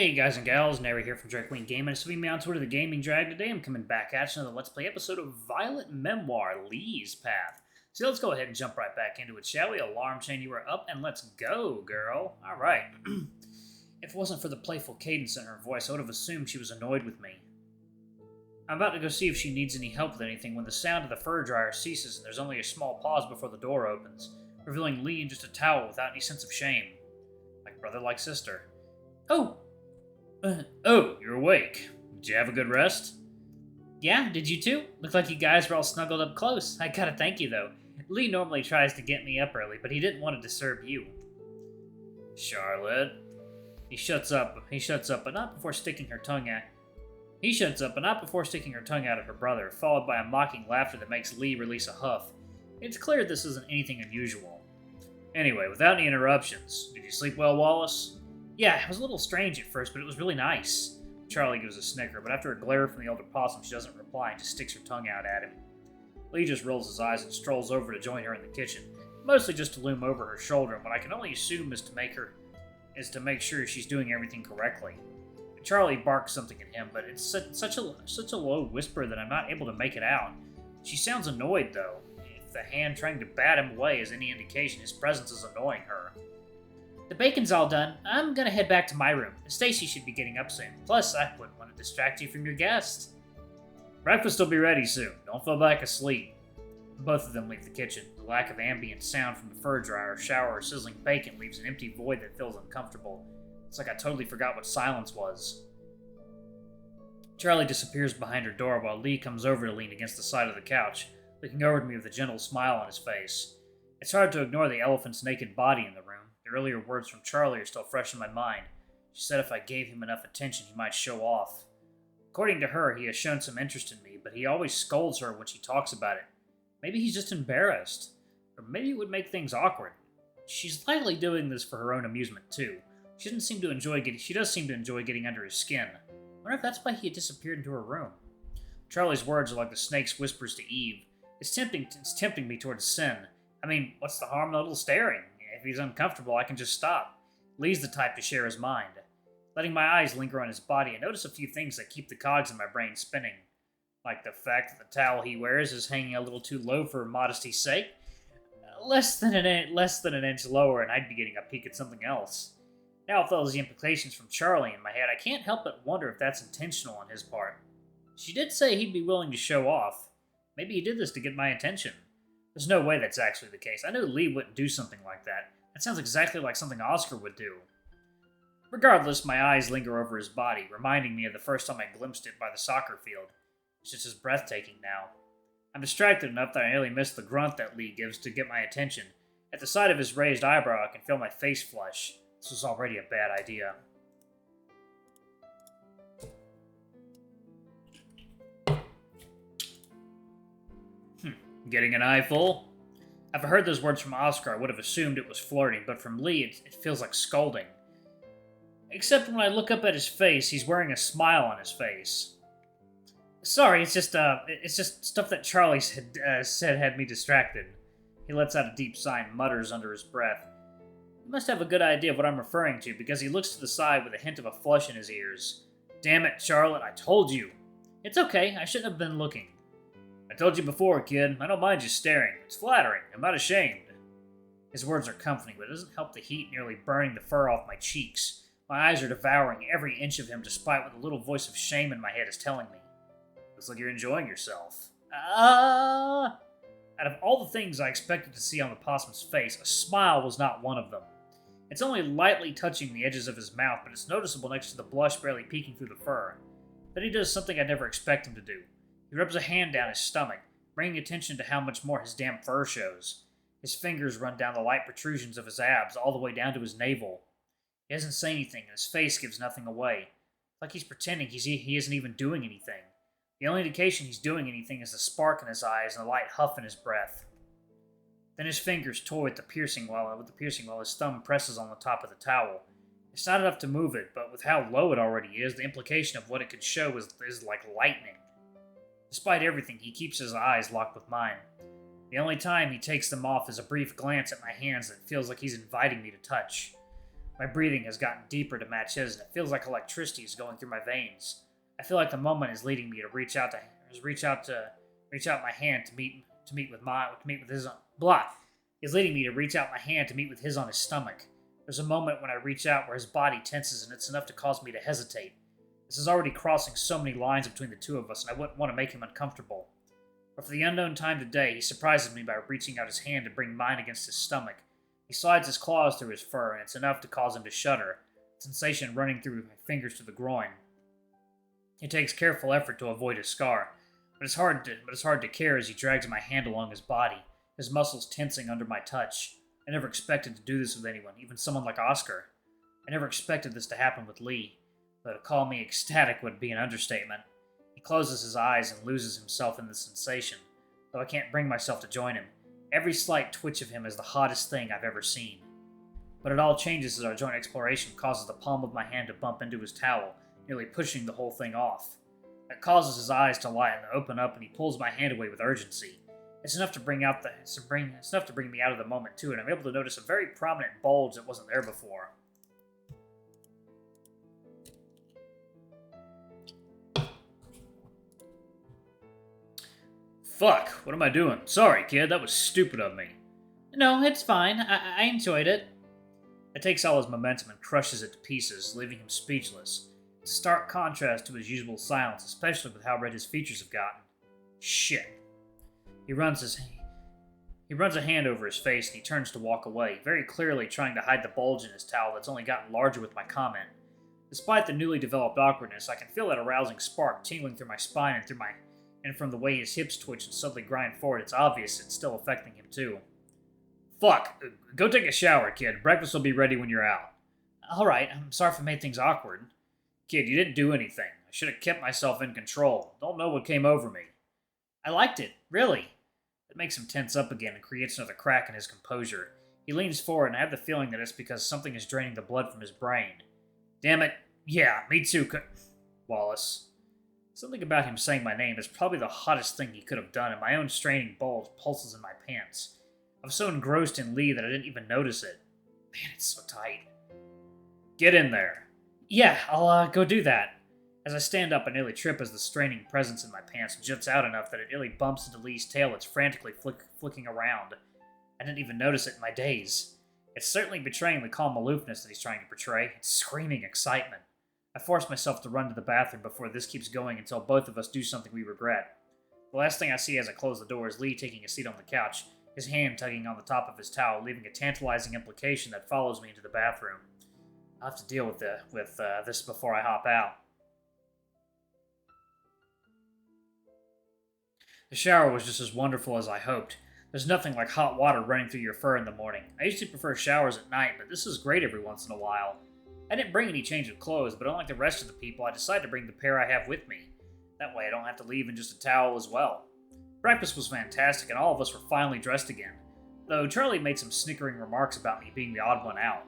Hey guys and gals, Nary here from Drake Queen Gaming. It's me on Twitter, the Gaming Drag. Today I'm coming back at you another Let's Play episode of Violet Memoir, Leigh's Path. So let's go ahead and jump right back into it, shall we? Alarm chain, you are up, and let's go, girl. Alright. If it wasn't for the playful cadence in her voice, I would have assumed she was annoyed with me. I'm about to go see if she needs any help with anything when the sound of the fur dryer ceases and there's only a small pause before the door opens, revealing Leigh in just a towel without any sense of shame. Like brother, like sister. Oh, you're awake. Did you have a good rest? Yeah, did you too? Looked like you guys were all snuggled up close. I gotta thank you, though. Leigh normally tries to get me up early, but he didn't want to disturb you. Charlotte. He shuts up, but not before sticking her tongue out. He shuts up, but not before sticking her tongue out at her brother, followed by a mocking laughter that makes Leigh release a huff. It's clear this isn't anything unusual. Anyway, without any interruptions, did you sleep well, Wallace? Yeah, it was a little strange at first, but it was really nice. Charlie gives a snicker, but after a glare from the elder possum, she doesn't reply and just sticks her tongue out at him. Leigh just rolls his eyes and strolls over to join her in the kitchen, mostly just to loom over her shoulder, and what I can only assume is to make sure she's doing everything correctly. Charlie barks something at him, but it's such a low whisper that I'm not able to make it out. She sounds annoyed, though. If the hand trying to bat him away is any indication, his presence is annoying her. The bacon's all done. I'm gonna head back to my room. Stacy should be getting up soon. Plus, I wouldn't want to distract you from your guest. Breakfast will be ready soon. Don't fall back asleep. Both of them leave the kitchen. The lack of ambient sound from the fur dryer, shower, or sizzling bacon leaves an empty void that feels uncomfortable. It's like I totally forgot what silence was. Charlie disappears behind her door while Leigh comes over to lean against the side of the couch, looking over to me with a gentle smile on his face. It's hard to ignore the elephant's naked body in the room. The earlier words from Charlie are still fresh in my mind. She said if I gave him enough attention, he might show off. According to her, he has shown some interest in me, but he always scolds her when she talks about it. Maybe he's just embarrassed. Or maybe it would make things awkward. She's likely doing this for her own amusement, too. She does seem to enjoy getting under his skin. I wonder if that's why he had disappeared into her room. Charlie's words are like the snake's whispers to Eve. It's tempting me towards sin. I mean, what's the harm in a little staring? If he's uncomfortable, I can just stop. Leigh's the type to share his mind. Letting my eyes linger on his body, I notice a few things that keep the cogs in my brain spinning. Like the fact that the towel he wears is hanging a little too low for modesty's sake. Less than an inch lower, and I'd be getting a peek at something else. Now with all those implications from Charlie in my head, I can't help but wonder if that's intentional on his part. She did say he'd be willing to show off. Maybe he did this to get my attention. There's no way that's actually the case. I know Leigh wouldn't do something like that. That sounds exactly like something Oscar would do. Regardless, my eyes linger over his body, reminding me of the first time I glimpsed it by the soccer field. It's just as breathtaking now. I'm distracted enough that I nearly miss the grunt that Leigh gives to get my attention. At the sight of his raised eyebrow, I can feel my face flush. This was already a bad idea. Getting an eye full? If I heard those words from Oscar, I would have assumed it was flirting, but from Leigh, it feels like scolding. Except when I look up at his face, he's wearing a smile on his face. Sorry, it's just stuff that Charlie said had me distracted. He lets out a deep sigh and mutters under his breath. He must have a good idea of what I'm referring to, because he looks to the side with a hint of a flush in his ears. Damn it, Charlotte, I told you! It's okay, I shouldn't have been looking. I told you before, kid. I don't mind you staring. It's flattering. I'm not ashamed. His words are comforting, but it doesn't help the heat nearly burning the fur off my cheeks. My eyes are devouring every inch of him, despite what the little voice of shame in my head is telling me. Looks like you're enjoying yourself. Out of all the things I expected to see on the possum's face, a smile was not one of them. It's only lightly touching the edges of his mouth, but it's noticeable next to the blush barely peeking through the fur. Then he does something I'd never expect him to do. He rubs a hand down his stomach, bringing attention to how much more his damn fur shows. His fingers run down the light protrusions of his abs all the way down to his navel. He doesn't say anything, and his face gives nothing away. It's like he's pretending he isn't even doing anything. The only indication he's doing anything is the spark in his eyes and the light huff in his breath. Then his fingers toy with the piercing while his thumb presses on the top of the towel. It's not enough to move it, but with how low it already is, the implication of what it could show is like lightning. Despite everything, he keeps his eyes locked with mine. The only time he takes them off is a brief glance at my hands that feels like he's inviting me to touch. My breathing has gotten deeper to match his, and it feels like electricity is going through my veins. I feel like the moment is leading me to reach out my hand to meet with his blah. Is leading me to reach out my hand to meet with his on his stomach. There's a moment when I reach out where his body tenses, and it's enough to cause me to hesitate. This is already crossing so many lines between the two of us, and I wouldn't want to make him uncomfortable. But for the unknown time today, he surprises me by reaching out his hand to bring mine against his stomach. He slides his claws through his fur, and it's enough to cause him to shudder, sensation running through my fingers to the groin. It takes careful effort to avoid a scar, but it's hard to care as he drags my hand along his body, his muscles tensing under my touch. I never expected to do this with anyone, even someone like Oscar. I never expected this to happen with Leigh, though to call me ecstatic would be an understatement. He closes his eyes and loses himself in the sensation, though I can't bring myself to join him. Every slight twitch of him is the hottest thing I've ever seen. But it all changes as our joint exploration causes the palm of my hand to bump into his towel, nearly pushing the whole thing off. That causes his eyes to light and open up, and he pulls my hand away with urgency. It's enough to bring me out of the moment too, and I'm able to notice a very prominent bulge that wasn't there before. Fuck, what am I doing? Sorry, kid, that was stupid of me. No, it's fine. I enjoyed it. It takes all his momentum and crushes it to pieces, leaving him speechless. It's a stark contrast to his usual silence, especially with how red his features have gotten. Shit. He runs a hand over his face and he turns to walk away, very clearly trying to hide the bulge in his towel that's only gotten larger with my comment. Despite the newly developed awkwardness, I can feel that arousing spark tingling through my spine and from the way his hips twitch and suddenly grind forward, it's obvious it's still affecting him too. Fuck, go take a shower, kid. Breakfast will be ready when you're out. Alright, I'm sorry if I made things awkward. Kid, you didn't do anything. I should have kept myself in control. Don't know what came over me. I liked it, really. It makes him tense up again and creates another crack in his composure. He leans forward, and I have the feeling that it's because something is draining the blood from his brain. Damn it. Yeah, me too, Wallace. Something about him saying my name is probably the hottest thing he could have done, and my own straining bulge pulses in my pants. I was so engrossed in Leigh that I didn't even notice it. Man, it's so tight. Get in there. Yeah, I'll go do that. As I stand up, I nearly trip as the straining presence in my pants juts out enough that it nearly bumps into Leigh's tail that's frantically flicking around. I didn't even notice it in my daze. It's certainly betraying the calm aloofness that he's trying to portray. It's screaming excitement. I force myself to run to the bathroom before this keeps going until both of us do something we regret. The last thing I see as I close the door is Leigh taking a seat on the couch, his hand tugging on the top of his towel, leaving a tantalizing implication that follows me into the bathroom. I'll have to deal with this before I hop out. The shower was just as wonderful as I hoped. There's nothing like hot water running through your fur in the morning. I usually prefer showers at night, but this is great every once in a while. I didn't bring any change of clothes, but unlike the rest of the people, I decided to bring the pair I have with me. That way I don't have to leave in just a towel as well. Breakfast was fantastic, and all of us were finally dressed again, though Charlie made some snickering remarks about me being the odd one out.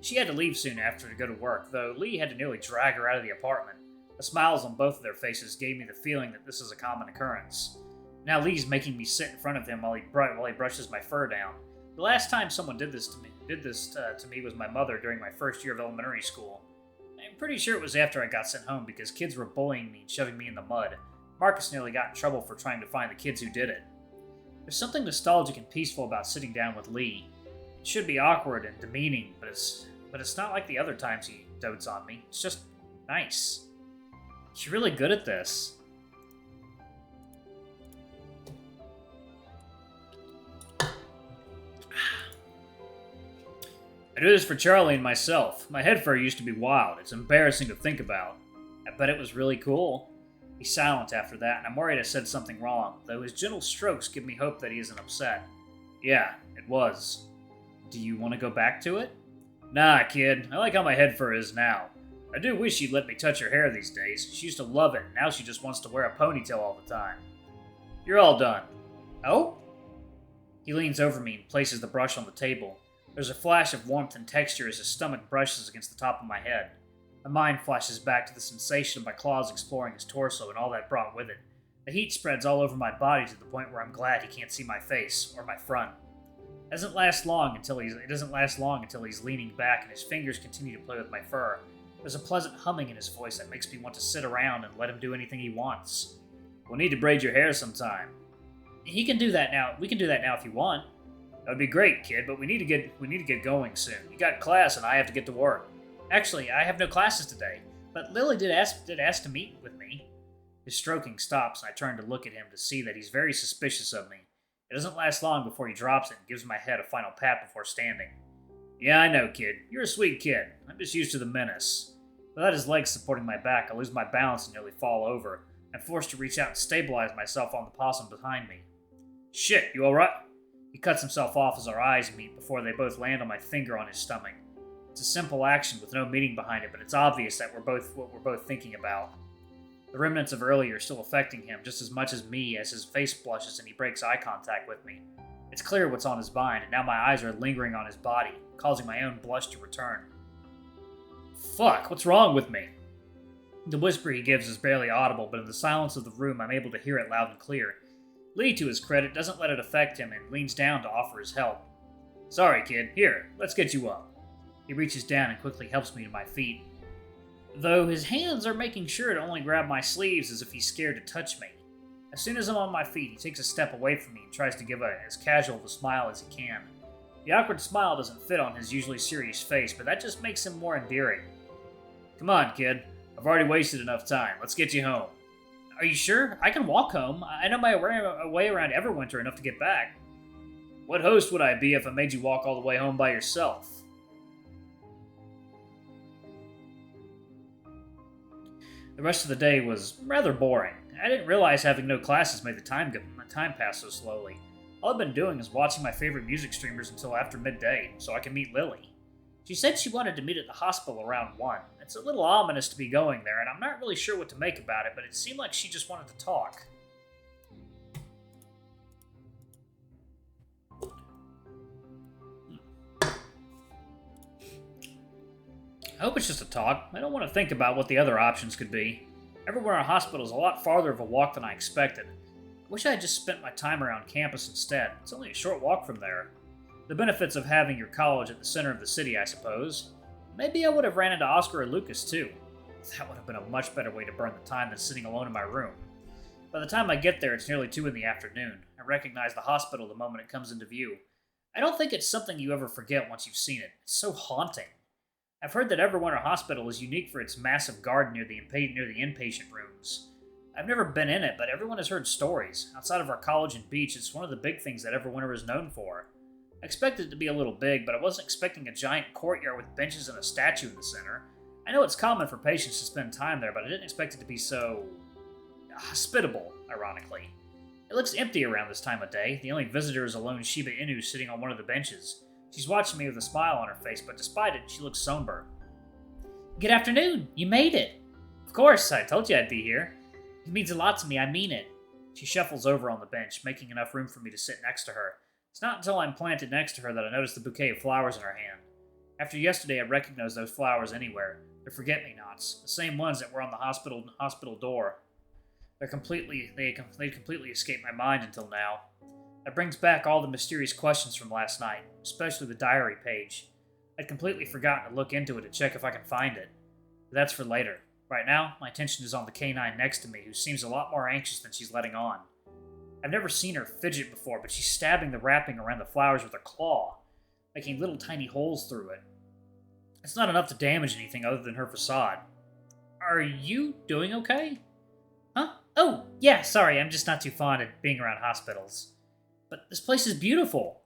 She had to leave soon after to go to work, though Leigh had to nearly drag her out of the apartment. The smiles on both of their faces gave me the feeling that this is a common occurrence. Now Leigh's making me sit in front of him while he brushes my fur down. The last time someone did this to me was my mother during my first year of elementary school. I'm pretty sure it was after I got sent home because kids were bullying me and shoving me in the mud. Marcus nearly got in trouble for trying to find the kids who did it. There's something nostalgic and peaceful about sitting down with Leigh. It should be awkward and demeaning, but it's not like the other times he dotes on me. It's just nice. She's really good at this. I do this for Charlie and myself. My head fur used to be wild. It's embarrassing to think about. I bet it was really cool. He's silent after that, and I'm worried I said something wrong, though his gentle strokes give me hope that he isn't upset. Yeah, it was. Do you want to go back to it? Nah, kid. I like how my head fur is now. I do wish she'd let me touch her hair these days. She used to love it, and now she just wants to wear a ponytail all the time. You're all done. Oh? He leans over me and places the brush on the table. There's a flash of warmth and texture as his stomach brushes against the top of my head. My mind flashes back to the sensation of my claws exploring his torso and all that brought with it. The heat spreads all over my body to the point where I'm glad he can't see my face, or my front. It doesn't last long until he's leaning back and his fingers continue to play with my fur. There's a pleasant humming in his voice that makes me want to sit around and let him do anything he wants. We'll need to braid your hair sometime. He can do that now. We can do that now if you want. That would be great, kid, but we need to get going soon. You got class and I have to get to work. Actually, I have no classes today, but Lily did ask to meet with me. His stroking stops and I turn to look at him to see that he's very suspicious of me. It doesn't last long before he drops it and gives my head a final pat before standing. Yeah, I know, kid. You're a sweet kid. I'm just used to the menace. Without his legs supporting my back, I lose my balance and nearly fall over. I'm forced to reach out and stabilize myself on the possum behind me. Shit, you alright? He cuts himself off as our eyes meet before they both land on my finger on his stomach. It's a simple action with no meaning behind it, but it's obvious that what we're both thinking about. The remnants of earlier are still affecting him just as much as me as his face blushes and he breaks eye contact with me. It's clear what's on his mind, and now my eyes are lingering on his body, causing my own blush to return. Fuck, what's wrong with me? The whisper he gives is barely audible, but in the silence of the room I'm able to hear it loud and clear. Leigh, to his credit, doesn't let it affect him and leans down to offer his help. Sorry, kid. Here, let's get you up. He reaches down and quickly helps me to my feet, though his hands are making sure to only grab my sleeves as if he's scared to touch me. As soon as I'm on my feet, he takes a step away from me and tries to give as casual of a smile as he can. The awkward smile doesn't fit on his usually serious face, but that just makes him more endearing. Come on, kid. I've already wasted enough time. Let's get you home. Are you sure? I can walk home. I know my way around Everwinter enough to get back. What host would I be if I made you walk all the way home by yourself? The rest of the day was rather boring. I didn't realize having no classes made the time pass so slowly. All I've been doing is watching my favorite music streamers until after midday, so I can meet Lily. She said she wanted to meet at the hospital around 1. It's a little ominous to be going there, and I'm not really sure what to make about it, but it seemed like she just wanted to talk. I hope it's just a talk. I don't want to think about what the other options could be. Everywhere Hospital is a lot farther of a walk than I expected. I wish I had just spent my time around campus instead. It's only a short walk from there. The benefits of having your college at the center of the city, I suppose. Maybe I would have ran into Oscar or Lucas, too. That would have been a much better way to burn the time than sitting alone in my room. By the time I get there, it's nearly 2 in the afternoon. I recognize the hospital the moment it comes into view. I don't think it's something you ever forget once you've seen it. It's so haunting. I've heard that Everwinter Hospital is unique for its massive garden near the inpatient rooms. I've never been in it, but everyone has heard stories. Outside of our college and beach, it's one of the big things that Everwinter is known for. I expected it to be a little big, but I wasn't expecting a giant courtyard with benches and a statue in the center. I know it's common for patients to spend time there, but I didn't expect it to be so hospitable, ironically. It looks empty around this time of day. The only visitor is a lone Shiba Inu sitting on one of the benches. She's watching me with a smile on her face, but despite it, she looks somber. Good afternoon! You made it! Of course, I told you I'd be here. It means a lot to me, I mean it. She shuffles over on the bench, making enough room for me to sit next to her. It's not until I'm planted next to her that I notice the bouquet of flowers in her hand. After yesterday, I recognize those flowers anywhere. They're forget-me-nots, the same ones that were on the hospital door. They completely escaped my mind until now. That brings back all the mysterious questions from last night, especially the diary page. I'd completely forgotten to look into it to check if I can find it. But that's for later. Right now, my attention is on the canine next to me, who seems a lot more anxious than she's letting on. I've never seen her fidget before, but she's stabbing the wrapping around the flowers with her claw, making little tiny holes through it. It's not enough to damage anything other than her facade. Are you doing okay? Huh? Oh, yeah, sorry, I'm just not too fond of being around hospitals. But this place is beautiful.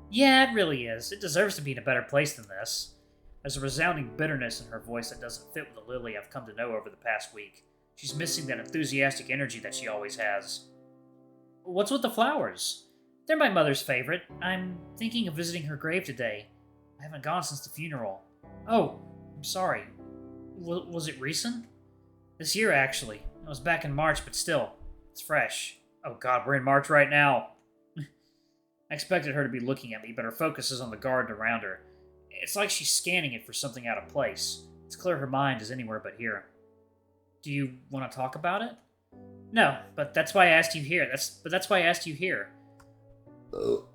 Yeah, it really is. It deserves to be in a better place than this. There's a resounding bitterness in her voice that doesn't fit with the Lily I've come to know over the past week. She's missing that enthusiastic energy that she always has. What's with the flowers? They're my mother's favorite. I'm thinking of visiting her grave today. I haven't gone since the funeral. Oh, I'm sorry. Was it recent? This year, actually. It was back in March, but still, it's fresh. Oh god, we're in March right now. I expected her to be looking at me, but her focus is on the garden around her. It's like she's scanning it for something out of place. It's clear her mind is anywhere but here. Do you want to talk about it? No, but that's why I asked you here. That's why I asked you here.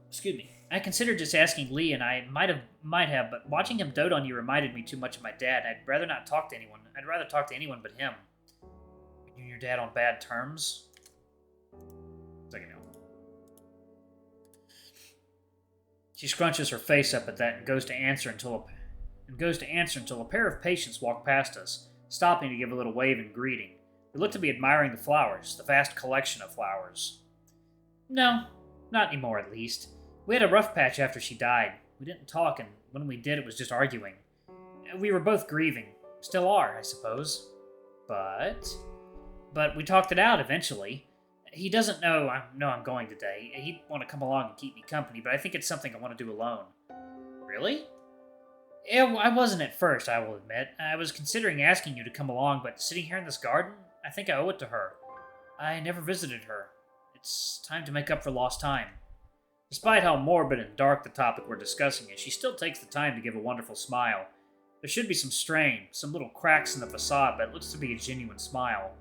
Excuse me. I considered just asking Leigh, and I might have, but watching him dote on you reminded me too much of my dad. I'd rather not talk to anyone. I'd rather talk to anyone but him. Are you and your dad on bad terms? Second now. She scrunches her face up at that and goes to answer until a pair of patients walk past us, stopping to give a little wave in greeting. They look to be admiring the flowers, the vast collection of flowers. No, not anymore at least. We had a rough patch after she died. We didn't talk, and when we did, it was just arguing. We were both grieving. Still are, I suppose. But we talked it out eventually. He doesn't know I'm going today. He'd want to come along and keep me company, but I think it's something I want to do alone. Really? I wasn't at first, I will admit. I was considering asking you to come along, but sitting here in this garden, I think I owe it to her. I never visited her. It's time to make up for lost time. Despite how morbid and dark the topic we're discussing is, she still takes the time to give a wonderful smile. There should be some strain, some little cracks in the facade, but it looks to be a genuine smile.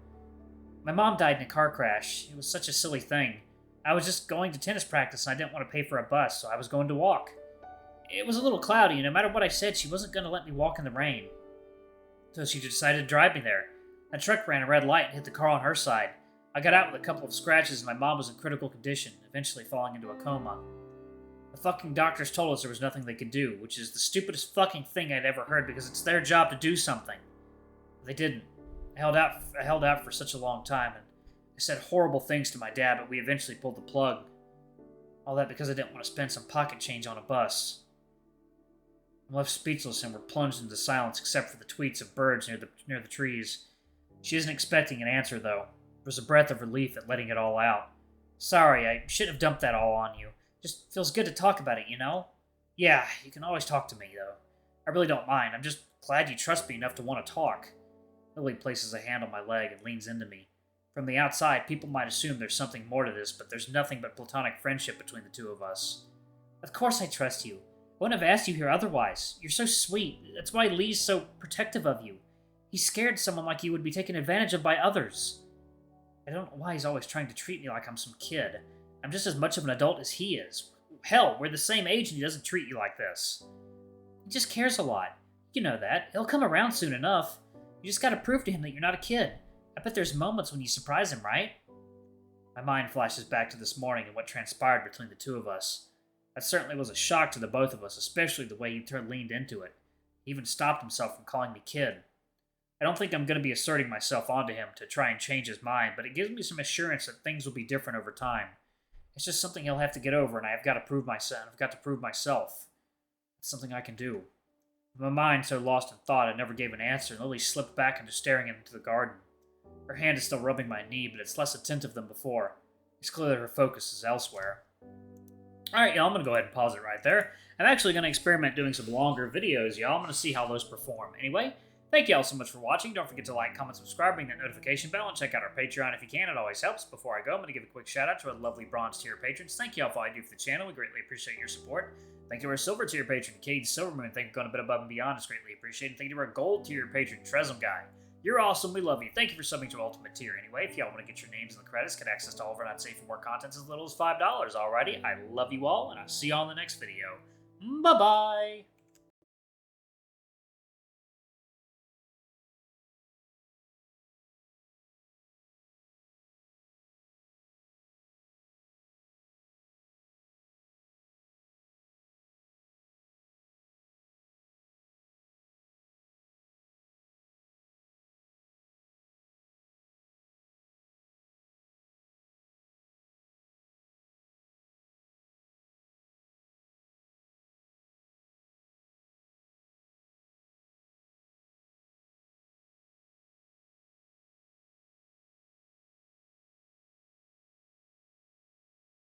My mom died in a car crash. It was such a silly thing. I was just going to tennis practice and I didn't want to pay for a bus, so I was going to walk. It was a little cloudy, and no matter what I said, she wasn't going to let me walk in the rain. So she decided to drive me there. A truck ran a red light and hit the car on her side. I got out with a couple of scratches and my mom was in critical condition, eventually falling into a coma. The fucking doctors told us there was nothing they could do, which is the stupidest fucking thing I'd ever heard because it's their job to do something. But they didn't. I held out for such a long time, and I said horrible things to my dad, but we eventually pulled the plug. All that because I didn't want to spend some pocket change on a bus. I'm left speechless and we're plunged into silence except for the tweets of birds near the trees. She isn't expecting an answer, though. There was a breath of relief at letting it all out. Sorry, I shouldn't have dumped that all on you. Just feels good to talk about it, you know? Yeah, you can always talk to me, though. I really don't mind. I'm just glad you trust me enough to want to talk. Lily places a hand on my leg and leans into me. From the outside, people might assume there's something more to this, but there's nothing but platonic friendship between the two of us. Of course I trust you. I wouldn't have asked you here otherwise. You're so sweet. That's why Leigh's so protective of you. He's scared someone like you would be taken advantage of by others. I don't know why he's always trying to treat me like I'm some kid. I'm just as much of an adult as he is. Hell, we're the same age and he doesn't treat you like this. He just cares a lot. You know that. He'll come around soon enough. You just gotta prove to him that you're not a kid. I bet there's moments when you surprise him, right? My mind flashes back to this morning and what transpired between the two of us. That certainly was a shock to the both of us, especially the way he leaned into it. He even stopped himself from calling me kid. I don't think I'm going to be asserting myself onto him to try and change his mind, but it gives me some assurance that things will be different over time. It's just something he'll have to get over, and I've got to prove myself. It's something I can do. With my mind so lost in thought, I never gave an answer, and Lily slipped back into staring into the garden. Her hand is still rubbing my knee, but it's less attentive than before. It's clear that her focus is elsewhere. Alright, y'all, I'm going to go ahead and pause it right there. I'm actually going to experiment doing some longer videos, y'all. I'm going to see how those perform. Anyway, thank y'all so much for watching. Don't forget to like, comment, subscribe, ring that notification bell, and check out our Patreon if you can. It always helps. Before I go, I'm going to give a quick shout out to our lovely bronze tier patrons. Thank y'all for all you do for the channel. We greatly appreciate your support. Thank you to our silver tier patron, Cade Silvermoon. Thank you for going a bit above and beyond. It's greatly appreciated. Thank you to our gold tier patron, Tresem Guy. You're awesome. We love you. Thank you for subbing to Ultimate Tier. Anyway, if y'all want to get your names in the credits, get access to all of our Not Safe for More contents as little as $5. Alrighty, I love you all, and I'll see y'all in the next video. Bye-bye!